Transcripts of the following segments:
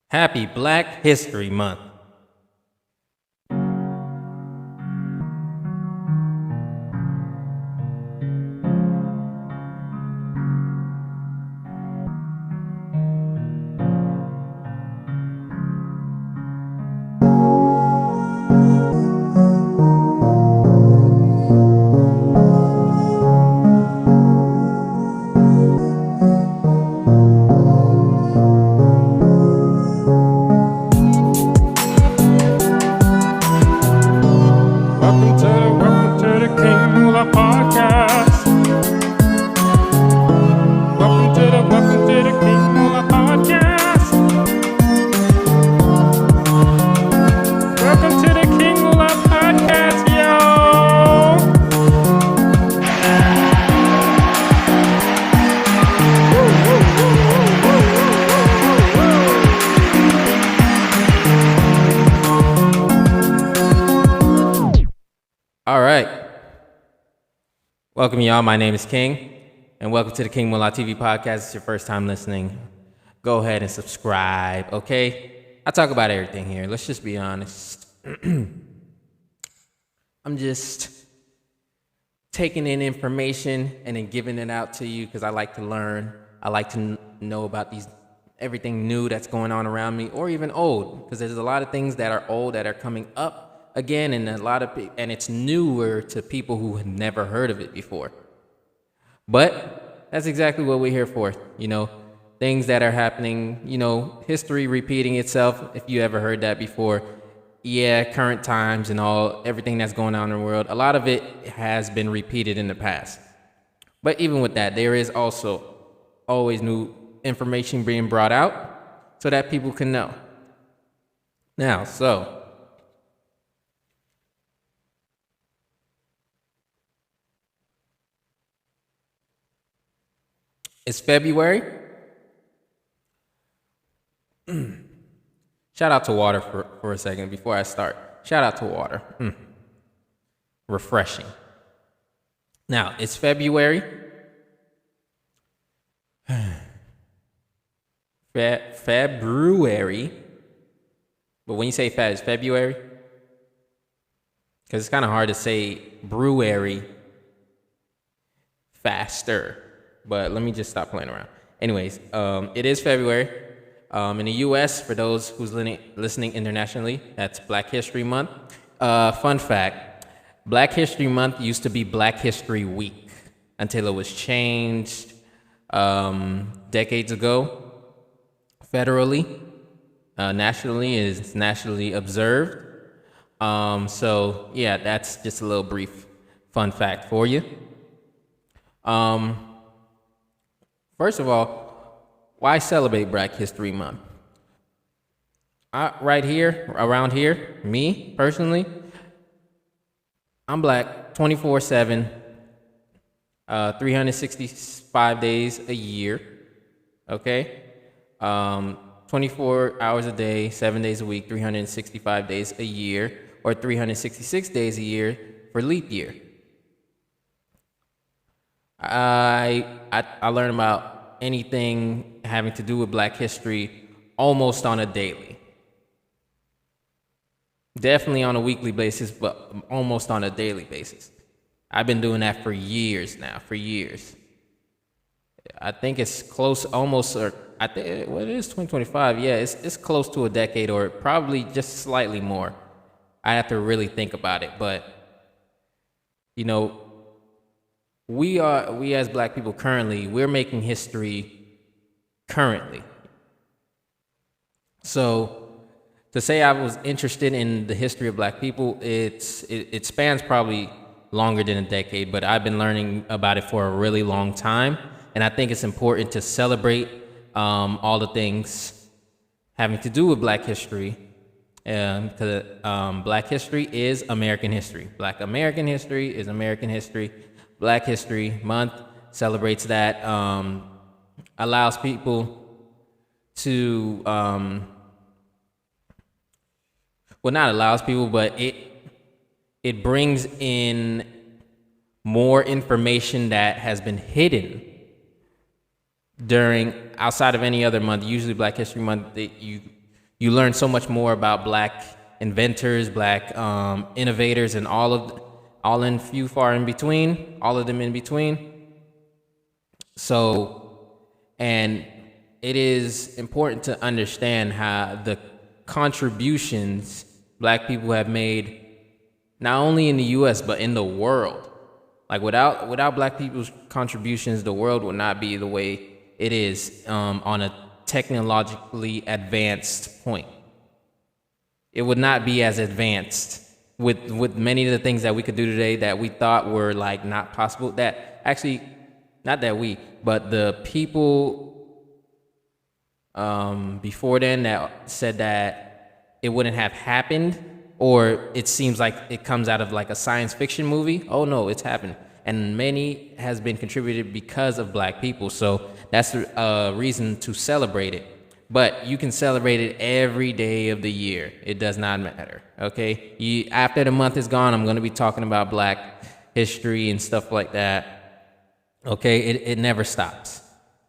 Happy Black History Month. Welcome to the King Mula Podcast. Welcome to the King Mula Podcast. Welcome to the King Mula Podcast, yo. All right. Welcome, y'all. My name is King, and welcome to the King Mullah TV podcast. It's your first time listening. Go ahead and subscribe, okay? I talk about everything here. Let's just be honest. I'm just taking in information and then giving it out to you because I like to learn. I like to know about everything new that's going on around me, or even old, because there's a lot of things that are old that are coming up again, and and it's newer to people who had never heard of it before. But that's exactly what we're here for. Things that are happening, history repeating itself. If you ever heard that before, yeah, current times and everything that's going on in the world, a lot of it has been repeated in the past. But even with that, there is also always new information being brought out so that people can know. Now, it's February. Shout out to water for a second before I start. Shout out to water. Refreshing. Now, it's February. February. But when you say Feb, it's February? Because it's kind of hard to say brewery faster. But let me just stop playing around. Anyways, it is February. In the U.S., for those who's listening internationally, that's Black History Month. Fun fact, Black History Month used to be Black History Week until it was changed decades ago. Federally, nationally, is nationally observed. So, yeah, that's just a little brief fun fact for you. First of all, why celebrate Black History Month? Right here, around here, me, personally, I'm black 24/7, 365 days a year, okay? 24 hours a day, 7 days a week, 365 days a year, or 366 days a year for leap year. I learn about anything having to do with Black history almost on a daily. Definitely on a weekly basis, but almost on a daily basis. I've been doing that for years now, I think it's close, almost, or I think it is 2025. Yeah, it's close to a decade, or probably just slightly more. I have to really think about it, but we as Black people currently, we're making history currently. So to say I was interested in the history of Black people, it spans probably longer than a decade, but I've been learning about it for a really long time. And I think it's important to celebrate all the things having to do with Black history. Because Black history is American history. Black American history is American history. Black History Month celebrates that, allows people to, not allows people, but it brings in more information that has been hidden outside of any other month. Usually Black History Month, You learn so much more about black inventors, black innovators, and all in few far in between, all of them in between. So, and it is important to understand how the contributions black people have made, not only in the U.S. but in the world. Like without black people's contributions, the world would not be the way it is on a technologically advanced point. It would not be as advanced with many of the things that we could do today that we thought were like not possible. That actually, not that we, but the people before then that said that it wouldn't have happened, or it seems like it comes out of like a science fiction movie. Oh no, it's happened. And many has been contributed because of black people. So that's a reason to celebrate it. But you can celebrate it every day of the year. It does not matter, okay? After the month is gone, I'm going to be talking about black history and stuff like that, okay? It never stops,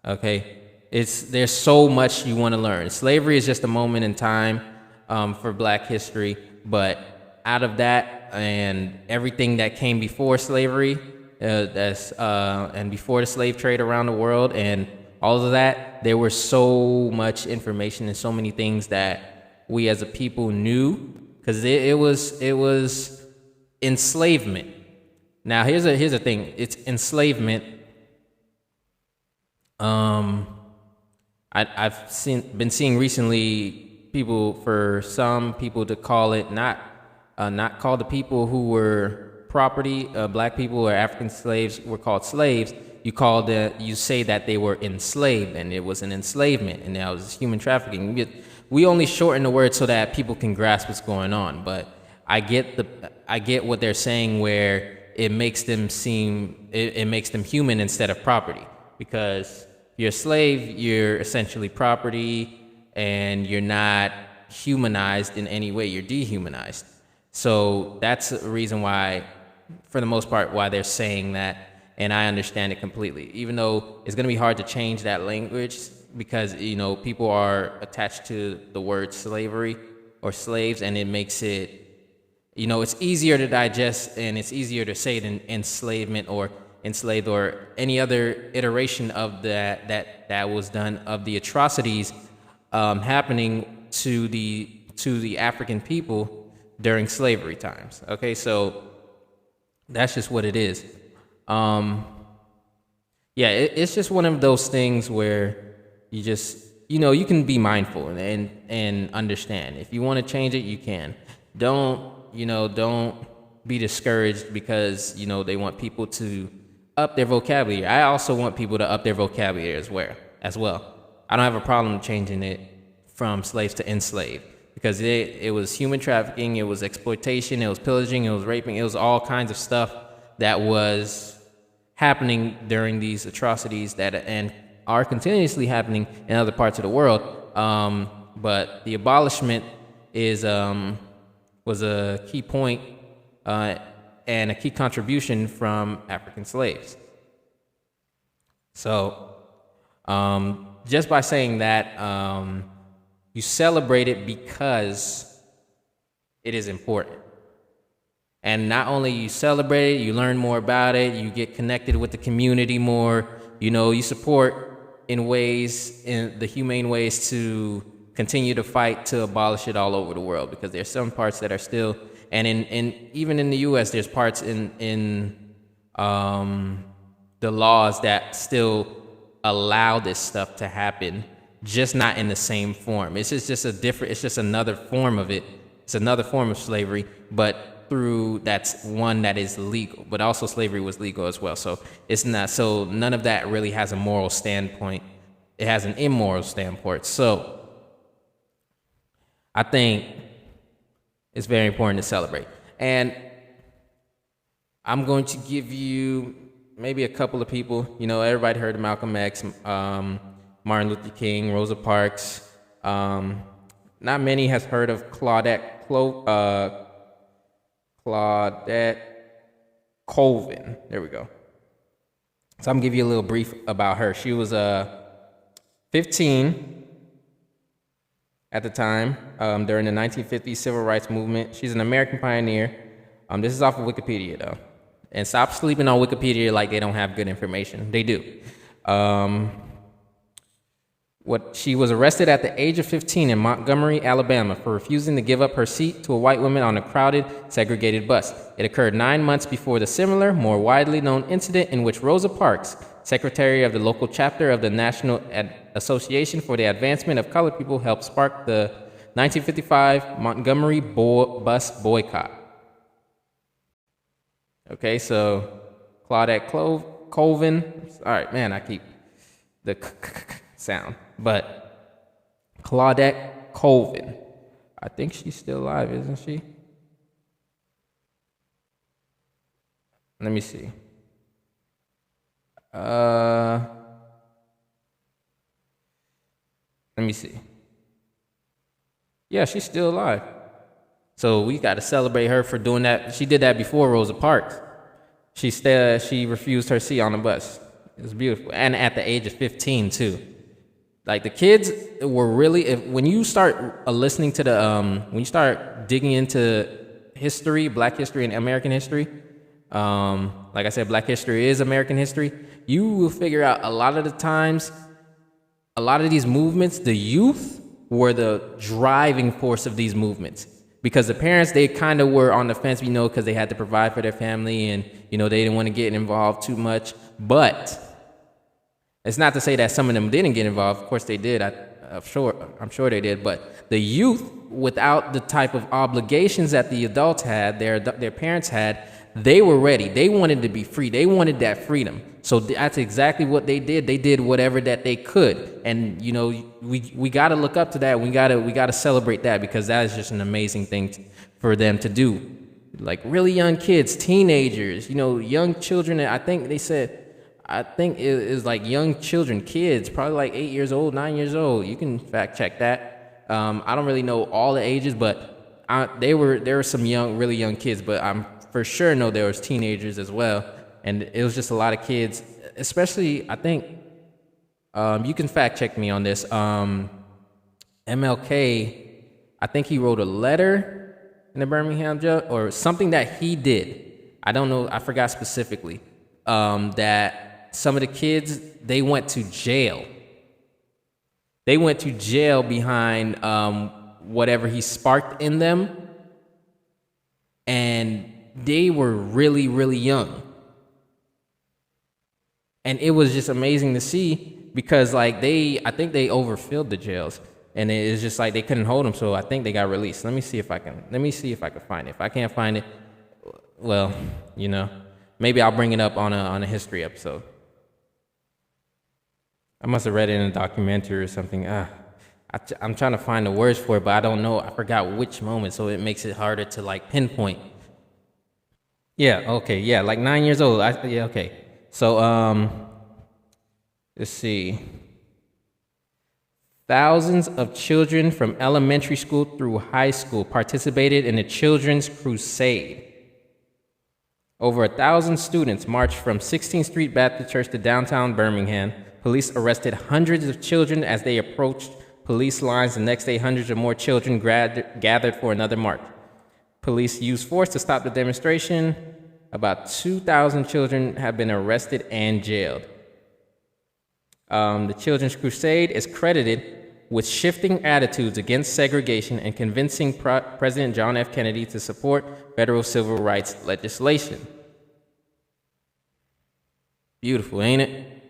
okay? There's so much you want to learn. Slavery is just a moment in time for black history, but out of that and everything that came before slavery, and before the slave trade around the world and all of that, there was so much information and so many things that we as a people knew, because it was enslavement. Now here's a thing. It's enslavement. I've been seeing recently for some people to call it not call the people who were property, black people or African slaves were called slaves. You say that they were enslaved, and it was an enslavement, and that was human trafficking. We only shorten the word so that people can grasp what's going on. But I get what they're saying, where it makes them human instead of property, because you're a slave, you're essentially property, and you're not humanized in any way. You're dehumanized. So that's the reason why, for the most part, why they're saying that. And I understand it completely, even though it's going to be hard to change that language, because, people are attached to the word slavery or slaves, and it makes it, it's easier to digest and it's easier to say than enslavement or enslaved or any other iteration of that was done, of the atrocities happening to the African people during slavery times. Okay, so that's just what it is. It's just one of those things where you just, you can be mindful and understand. If you want to change it, you can. Don't be discouraged because, they want people to up their vocabulary. I also want people to up their vocabulary as well. I don't have a problem changing it from slaves to enslaved, because it was human trafficking, it was exploitation, it was pillaging, it was raping, it was all kinds of stuff that was happening during these atrocities and are continuously happening in other parts of the world. But the abolishment was a key point and a key contribution from African slaves. So just by saying that, you celebrate it because it is important. And not only you celebrate it, you learn more about it, you get connected with the community more, you support in the humane ways to continue to fight to abolish it all over the world, because there's some parts that are still, and even in the U.S., there's parts in the laws that still allow this stuff to happen, just not in the same form. It's just another form of it. It's another form of slavery, but that's one that is legal. But also slavery was legal as well. So it's not, so none of that really has a moral standpoint. It has an immoral standpoint. So I think it's very important to celebrate. And I'm going to give you maybe a couple of people. Everybody heard of Malcolm X, Martin Luther King, Rosa Parks. Not many has heard of Claudette Colvin. There we go. So I'm gonna give you a little brief about her. She was 15 at the time during the 1950s civil rights movement. She's an American pioneer. This is off of Wikipedia, though. And stop sleeping on Wikipedia like they don't have good information. They do. She was arrested at the age of 15 in Montgomery, Alabama, for refusing to give up her seat to a white woman on a crowded, segregated bus. It occurred 9 months before the similar, more widely known incident in which Rosa Parks, secretary of the local chapter of the National Association for the Advancement of Colored People, helped spark the 1955 Montgomery bus boycott. Okay, so Claudette Colvin. All right, man, I keep the sound. But Claudette Colvin, I think she's still alive, isn't she? Let me see. Let me see. Yeah, she's still alive. So we got to celebrate her for doing that. She did that before Rosa Parks. She refused her seat on the bus. It was beautiful. And at the age of 15, too. Like, the kids were really, when you start listening to when you start digging into history, Black history and American history, like I said, Black history is American history, you will figure out a lot of the times, a lot of these movements, the youth were the driving force of these movements. Because the parents, they kind of were on the fence, because they had to provide for their family and, they didn't want to get involved too much. But it's not to say that some of them didn't get involved. Of course they did. I'm sure they did. But the youth, without the type of obligations that the adults had, their parents had, they were ready. They wanted to be free. They wanted that freedom. So that's exactly what they did. They did whatever that they could. And, we got to look up to that. We got to celebrate that, because that is just an amazing thing for them to do. Like, really young kids, teenagers, young children. I think it is like young children, kids, probably like 8 years old, 9 years old. You can fact check that. I don't really know all the ages, but there were some really young kids, but I'm for sure know there was teenagers as well. And it was just a lot of kids, especially, I think, you can fact check me on this. MLK, I think he wrote a letter in the Birmingham jail, or something that he did. I don't know, I forgot specifically. That some of the kids, they went to jail. They went to jail behind whatever he sparked in them. And they were really, really young. And it was just amazing to see, because I think they overfilled the jails, and it's just like they couldn't hold them, so I think they got released. Let me see if I can find it. If I can't find it, well, maybe I'll bring it up on a history episode. I must have read it in a documentary or something. I'm trying to find the words for it, but I don't know. I forgot which moment, so it makes it harder to pinpoint. Yeah, okay, yeah, like 9 years old. Okay. So, let's see. Thousands of children from elementary school through high school participated in the Children's Crusade. Over 1,000 students marched from 16th Street Baptist Church to downtown Birmingham. Police arrested hundreds of children as they approached police lines. The next day, hundreds of more children gathered for another march. Police used force to stop the demonstration. About 2,000 children have been arrested and jailed. The Children's Crusade is credited with shifting attitudes against segregation and convincing President John F. Kennedy to support federal civil rights legislation. Beautiful, ain't it?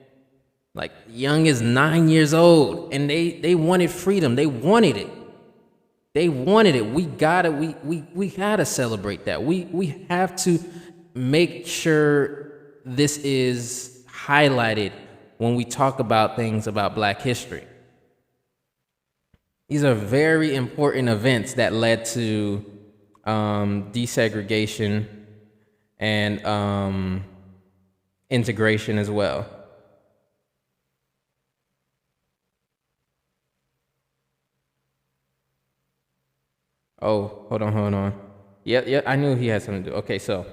Like, young as 9 years old, and they wanted freedom. They wanted it. They wanted it. We gotta celebrate that. We have to make sure this is highlighted when we talk about things about Black history. These are very important events that led to desegregation and integration as well. Oh, hold on. Yeah, I knew he had something to do. Okay, so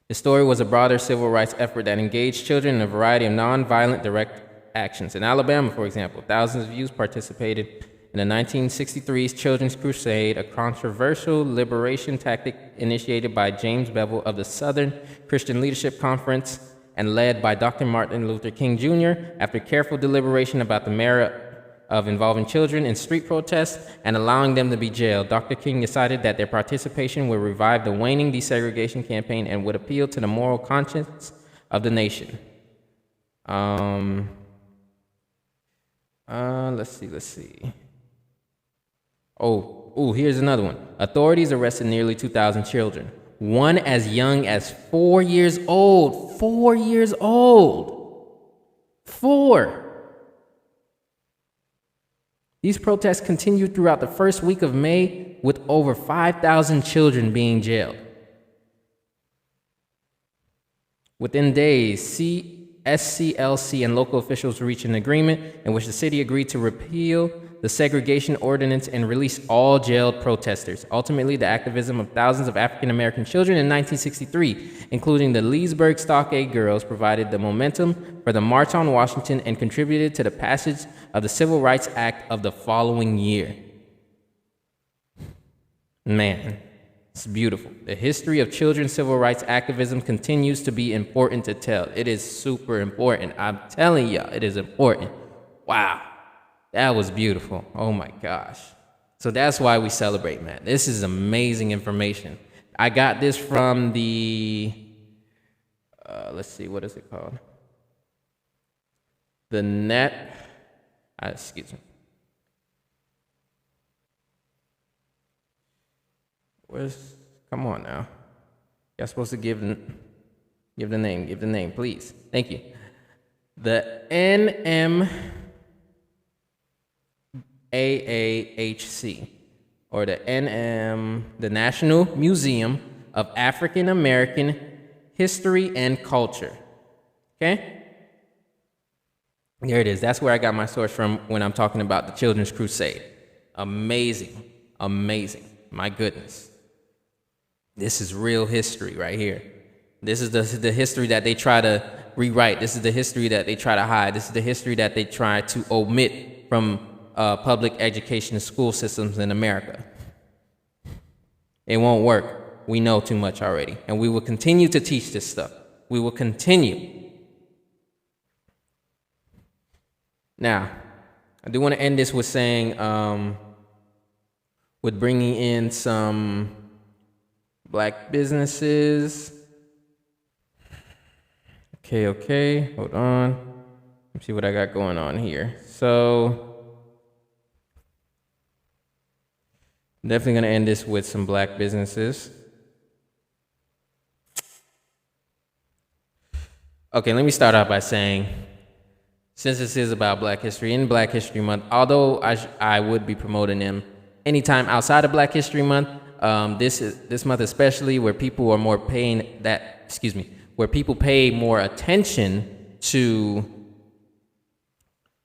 the story was a broader civil rights effort that engaged children in a variety of nonviolent direct actions. In Alabama, for example, thousands of youth participated in the 1963 Children's Crusade, a controversial liberation tactic initiated by James Bevel of the Southern Christian Leadership Conference and led by Dr. Martin Luther King Jr. After careful deliberation about the merit of involving children in street protests and allowing them to be jailed, Dr. King decided that their participation would revive the waning desegregation campaign and would appeal to the moral conscience of the nation. Let's see. Oh, here's another one. Authorities arrested nearly 2,000 children, one as young as 4 years old. 4 years old. 4. These protests continued throughout the first week of May, with over 5,000 children being jailed. Within days, SCLC and local officials reached an agreement in which the city agreed to repeal the segregation ordinance and release all jailed protesters. Ultimately, the activism of thousands of African American children in 1963, including the Leesburg Stockade Girls, provided the momentum for the March on Washington and contributed to the passage of the Civil Rights Act of the following year. Man, it's beautiful. The history of children's civil rights activism continues to be important to tell. It is super important. I'm telling y'all, it is important. Wow, that was beautiful. Oh my gosh. So that's why we celebrate, man. This is amazing information. I got this from the, let's see, what is it called? The Net, excuse me. Come on now. You're supposed to give the name, please. Thank you. The NMAAHC, or the National Museum of African American History and Culture. Okay? There it is. That's where I got my source from when I'm talking about the Children's Crusade. Amazing. My goodness. This is real history right here. This is the history that they try to rewrite. This is the history that they try to hide. This is the history that they try to omit from public education and school systems in America. It won't work. We know too much already. And we will continue to teach this stuff. We will continue. Now, I do want to end this with saying, with bringing in some Black businesses. Okay, hold on. Let me see what I got going on here. So, I'm definitely going to end this with some Black businesses. Okay, let me start out by saying, since this is about Black History and Black History Month, although I would be promoting them anytime outside of Black History Month, this month especially, where people are more where people pay more attention to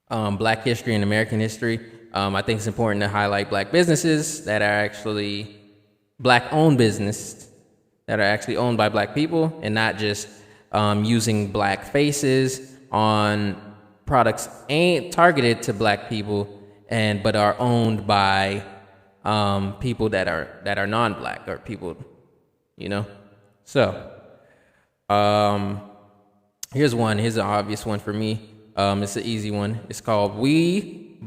Black history and American history. I think it's important to highlight Black businesses that are actually Black-owned business, that are actually owned by Black people, and not just using Black faces on products ain't targeted to Black people, but are owned by people that are non-Black, or people, So, here's an obvious one for me. It's an easy one. It's called We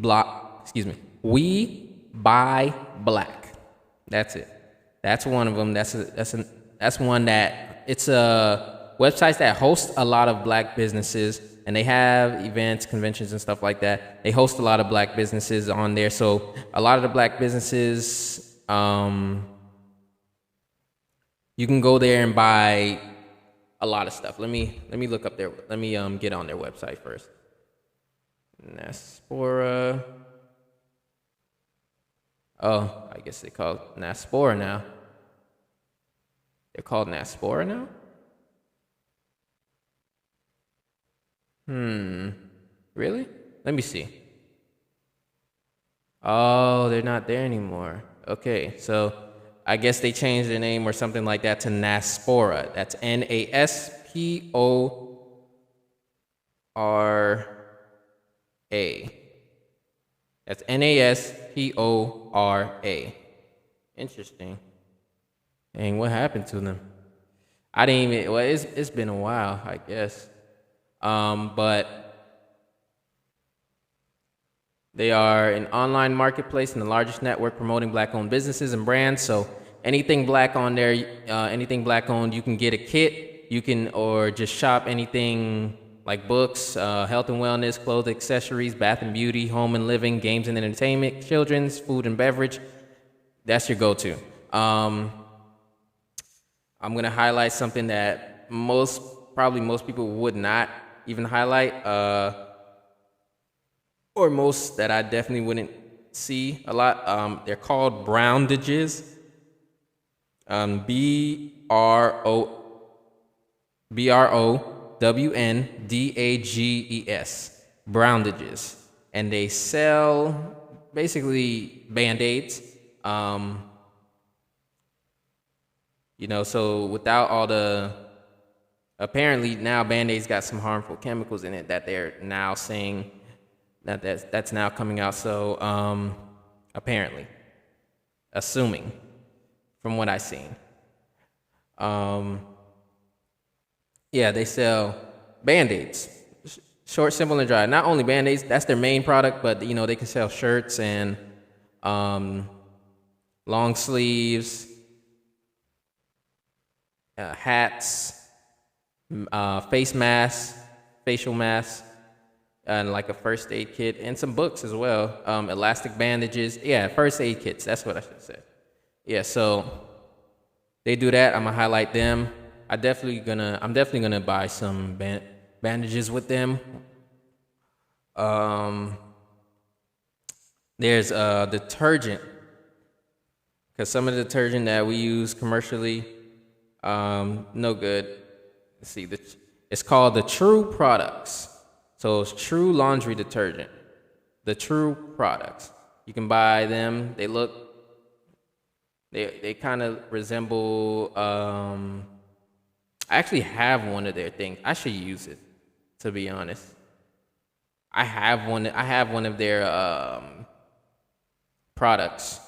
Buy Black. That's it. That's one of them. That's one that it's a website that hosts a lot of Black businesses, and they have events, conventions, and stuff like that. They host a lot of Black businesses on there. So a lot of the Black businesses, you can go there and buy a lot of stuff. Let me look up let me get on their website first. Naspora. Oh, I guess they call it Naspora now. They're called Naspora now? Really? Let me see. Oh, they're not there anymore. Okay, so I guess they changed their name or something like that to Naspora. That's Naspora. That's Naspora. Interesting. Dang, what happened to them? I didn't even. Well, it's been a while, I guess. But they are an online marketplace and the largest network promoting black-owned businesses and brands. So anything black on there, anything black-owned, you can get a kit. You can or just shop anything like books, health and wellness, clothes, accessories, bath and beauty, home and living, games and entertainment, children's, food and beverage. That's your go-to. I'm gonna highlight something that probably most people would not even highlight, or most that I definitely wouldn't see a lot. They're called Browndages. Browdages. Browndages. And they sell basically Band-Aids. So without all apparently now Band-Aids got some harmful chemicals in it that they're now saying that's now coming out. So apparently, assuming from what I've seen, they sell Band-Aids, short, simple, and dry. Not only Band-Aids, that's their main product, but they can sell shirts and long sleeves, hats, face masks, facial masks, and like a first aid kit, and some books as well. Elastic bandages, first aid kits. That's what I should say. Yeah, so they do that. I'm gonna highlight them. I'm definitely gonna buy some bandages with them. There's detergent, because some of the detergent that we use commercially, no good. Let's see, it's called the True Products. So it's True Laundry Detergent. The True Products. You can buy them. They kind of resemble. I actually have one of their things. I should use it, to be honest. I have one of their products.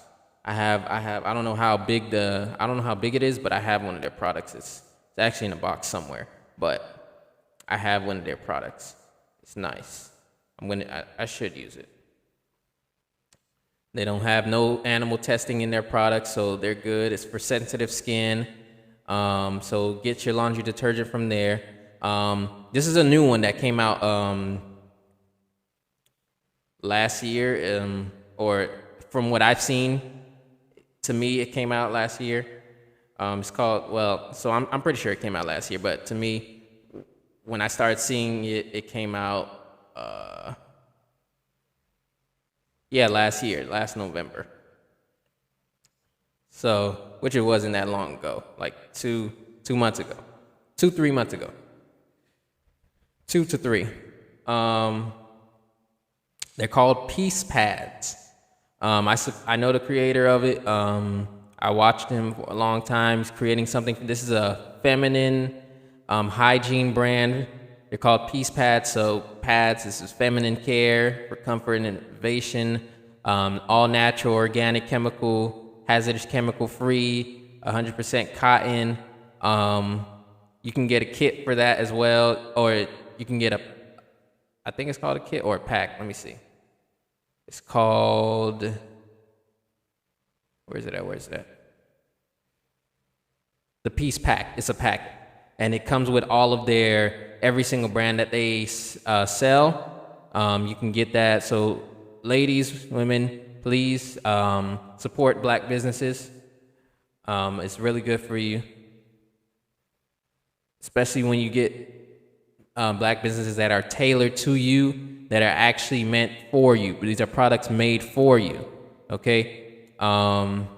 I don't know how big it is, but I have one of their products. It's actually in a box somewhere, but I have one of their products. It's nice. I should use it. They don't have no animal testing in their products, so they're good. It's for sensitive skin. So get your laundry detergent from there. This is a new one that came out last year, or from what I've seen, to me it came out last year. It's called, so I'm pretty sure it came out last year, but to me, when I started seeing it, it came out, last November. So, which it wasn't that long ago, like 3 months ago. 3 months ago. 2 to 3. They're called Peace Pads. I know the creator of it. I watched him for a long time. He's creating something. This is a feminine hygiene brand. They're called Peace Pads. So pads, this is feminine care for comfort and innovation. All natural, organic, hazardous chemical free, 100% cotton. You can get a kit for that as well, or you can get I think it's called a kit or a pack. Let me see. It's called, where is it at? The Peace Pack. It's a pack. And it comes with all of every single brand that they sell. You can get that. So ladies, women, please support black businesses. It's really good for you, especially when you get black businesses that are tailored to you, that are actually meant for you. These are products made for you, okay? And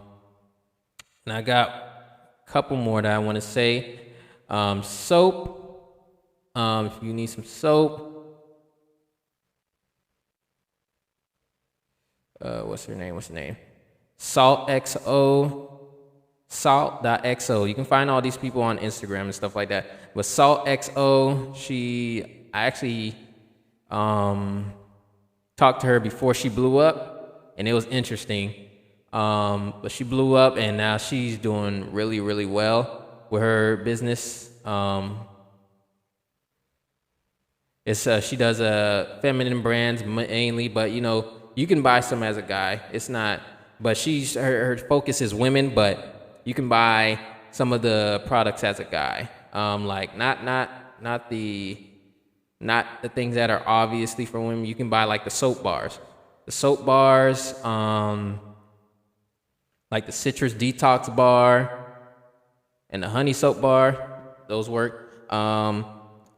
I got a couple more that I want to say. Soap, if you need some soap. What's her name? Salt.xo. You can find all these people on Instagram and stuff like that. But SaltXO, I actually talked to her before she blew up. and it was interesting. But she blew up, and now she's doing really, really well with her business. She does feminine brands mainly, but you can buy some as a guy. It's not, but her focus is women, but you can buy some of the products as a guy. Like not the things that are obviously for women. You can buy like the soap bars. Like the citrus detox bar and the honey soap bar. Those work.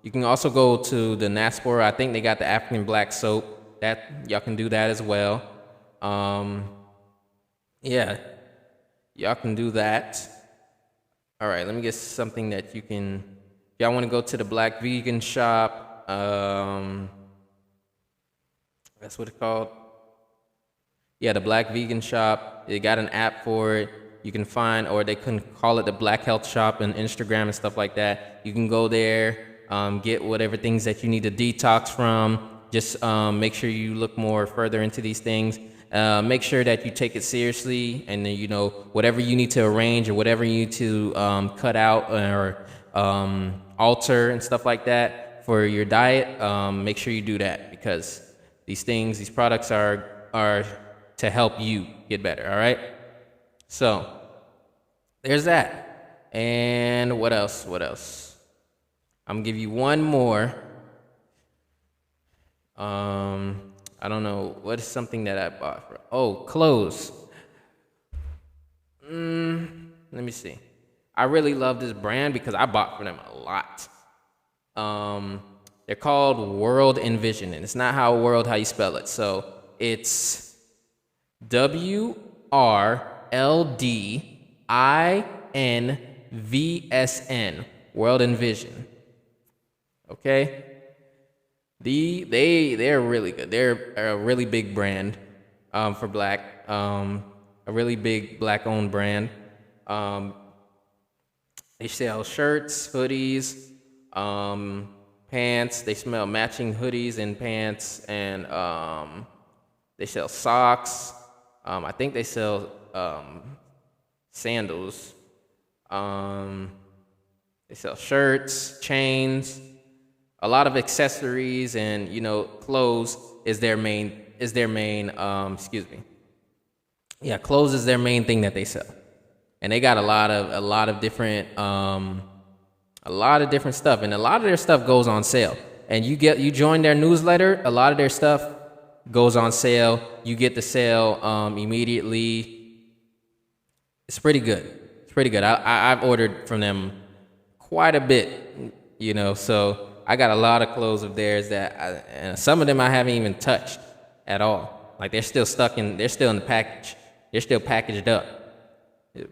You can also go to the Naspora. I think they got the African black soap. That y'all can do that as well. Yeah, y'all can do that. All right, let me get something that you can. If y'all want to go to the Black Vegan Shop, that's what it's called. Yeah, the Black Vegan Shop. They got an app for it. You can find, or they can call it the Black Health Shop on Instagram and stuff like that. You can go there. Get whatever things that you need to detox from. Just make sure you look more further into these things. Make sure that you take it seriously, and then whatever you need to arrange or whatever you need to cut out or alter and stuff like that for your diet. Make sure you do that, because these products are to help you get better. All right. So there's that. And what else? I'm gonna give you one more. I don't know. What is something that I bought? Clothes. Let me see. I really love this brand because I bought from them a lot. They're called World Envision, and it's not how you spell it. So it's WRLDINVSN. World Envision. Okay, they're really good. They're a really big brand for black, a really big black-owned brand. They sell shirts, hoodies, pants. They sell matching hoodies and pants, and they sell socks. I think they sell sandals. They sell shirts, chains, a lot of accessories, and clothes is their main. Clothes is their main thing that they sell, and they got a lot of different stuff, and a lot of their stuff goes on sale. And you join their newsletter, a lot of their stuff goes on sale. You get the sale immediately. It's pretty good. I've ordered from them quite a bit, so I got a lot of clothes of theirs and some of them I haven't even touched at all. Like they're still in the package. They're still packaged up.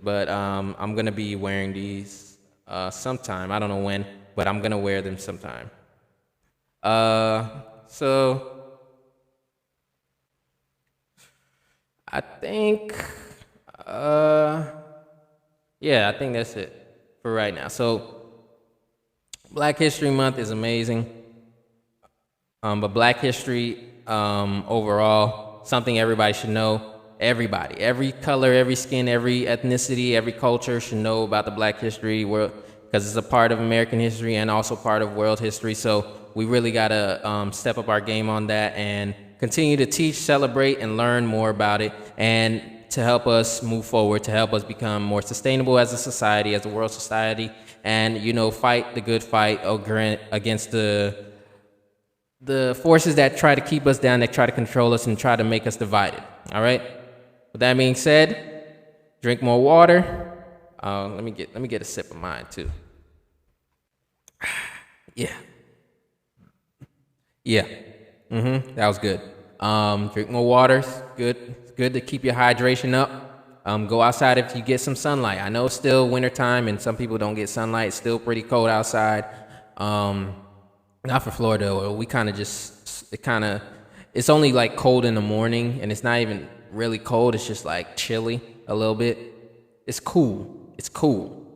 But I'm gonna be wearing these sometime. I don't know when, but I'm gonna wear them sometime. So I think I think that's it for right now. So Black History Month is amazing. But Black history overall, something everybody should know. Everybody, every color, every skin, every ethnicity, every culture should know about the Black history, because it's a part of American history and also part of world history. So we really gotta step up our game on that and continue to teach, celebrate, and learn more about it, and to help us move forward, to help us become more sustainable as a society, as a world society, and fight the good fight against the forces that try to keep us down, that try to control us and try to make us divided. All right. With that being said, drink more water. Let me get a sip of mine too. Yeah. That was good. Drink more water. It's good to keep your hydration up. Go outside if you get some sunlight. I know it's still wintertime and some people don't get sunlight. It's still pretty cold outside. Not for Florida. We it's only like cold in the morning, and it's not even really cold. It's just like chilly a little bit. It's cool.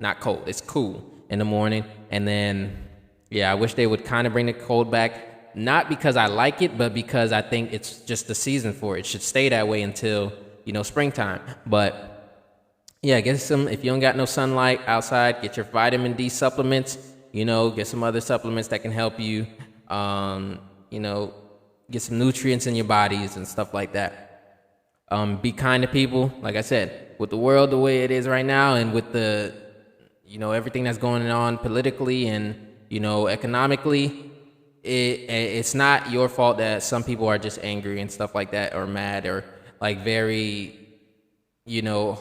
Not cold. It's cool in the morning. And then, I wish they would kind of bring the cold back not because I like it, but because I think it's just the season for it. It should stay that way until, springtime. But yeah, get some, if you don't got no sunlight outside, get your vitamin D supplements, get some other supplements that can help you, get some nutrients in your bodies and stuff like that. Be kind to people. Like I said, with the world the way it is right now and with the, everything that's going on politically and, economically, it's not your fault that some people are just angry and stuff like that, or mad, or like very,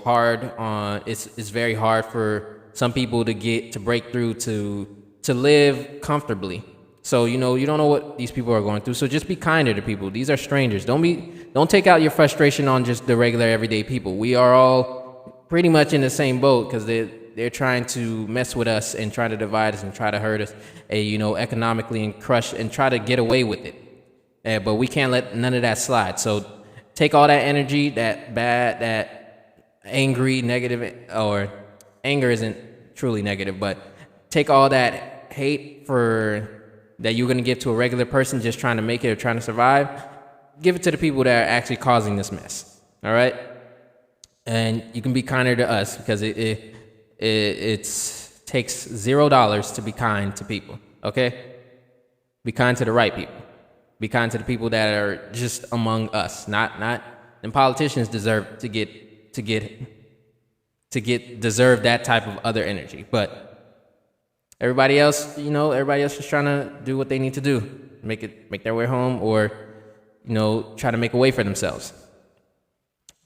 hard on, it's very hard for some people to break through to live comfortably. So, you don't know what these people are going through. So just be kinder to people. These are strangers. Don't take out your frustration on just the regular everyday people. We are all pretty much in the same boat, because they're trying to mess with us and try to divide us and try to hurt us, economically, and crush and try to get away with it. But we can't let none of that slide. So take all that energy, that angry, negative, or anger isn't truly negative, but take all that hate that you're going to give to a regular person just trying to make it or trying to survive, give it to the people that are actually causing this mess. All right? And you can be kinder to us, because it takes $0 to be kind to people. Okay? Be kind to the right people. Be kind to the people that are just among us. Not and politicians deserve deserve that type of other energy. But everybody else, everybody else is trying to do what they need to do, make their way home, or try to make a way for themselves.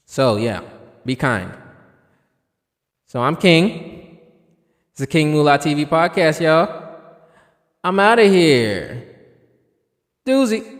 So yeah, be kind. So I'm King. It's the King Moolah TV podcast, y'all. I'm out of here. Doozy.